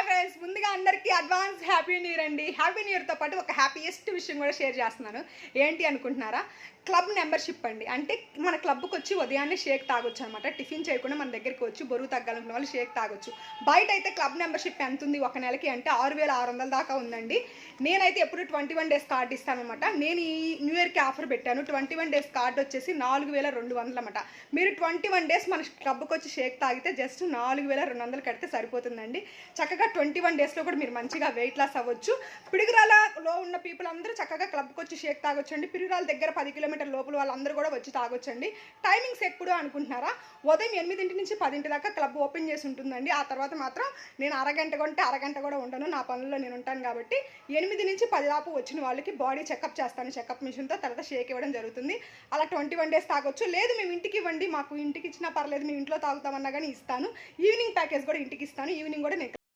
Hi friends, ముందుగా అందరికీ advance happy new year అండి. హ్యాపీ న్యూ ఇయర్తో పాటు ఒక హ్యాపీయెస్ట్ విషయం కూడా షేర్ చేస్తున్నాను. ఏంటి అనుకుంటున్నారా? క్లబ్ మెంబర్షిప్ అండి. అంటే మన క్లబ్కి వచ్చి ఉదయాన్నే షేక్ తాగొచ్చు అనమాట. టిఫిన్ చేయకుండా మన దగ్గరికి వచ్చి బరువు తగ్గాలనుకున్న వాళ్ళు షేక్ తాగొచ్చు. బయట అయితే క్లబ్ మెంబర్షిప్ ఎంత ఉంది ఒక నెలకి అంటే 6,600 దాకా ఉందండి. నేనైతే ఎప్పుడు 21 డేస్ కార్డు ఇస్తాను అనమాట. నేను ఈ న్యూ ఇయర్కి ఆఫర్ పెట్టాను. 21 డేస్ కార్డు వచ్చేసి 4,200 అనమాట. మీరు 21 డేస్ మన క్లబ్కి వచ్చి షేక్ తాగితే జస్ట్ 4,200 కడితే సరిపోతుందండి. చక్కగా 21 డేస్లో కూడా మీరు మంచిగా వెయిట్ లాస్ అవ్వచ్చు. పిడుగురాలలో ఉన్న పీపుల్ అందరూ చక్కగా క్లబ్కి వచ్చి షేక్ తాగొచ్చండి. పిడుగురాల దగ్గర 10 కిలోమీటర్ లోపల వాళ్ళందరూ కూడా వచ్చి తాగొచ్చండి. టైమింగ్స్ ఎప్పుడు అనుకుంటున్నారా? ఉదయం 8 నుంచి 10 దాకా క్లబ్ ఓపెన్ చేసి ఉంటుందండి. ఆ తర్వాత మాత్రం నేను అరగంట కొంటే అరగంట కూడా ఉండను, నా పనుల్లో నేను ఉంటాను కాబట్టి 8 నుంచి 10 దాకా వచ్చిన వాళ్ళకి బాడీ చెకప్ చేస్తాను. చెకప్ మిషన్తో తర్వాత షేక్ ఇవ్వడం జరుగుతుంది. అలా 21 డేస్ తాగొచ్చు. లేదు మేము ఇంటికి ఇవ్వండి, మాకు ఇంటికి ఇచ్చినా పర్లేదు, మేము ఇంట్లో తాగుతామన్నా కానీ ఇస్తాను. ఈవినింగ్ ప్యాకేజ్ కూడా ఇంటికి ఇస్తాను. ఈవినింగ్ కూడా నేను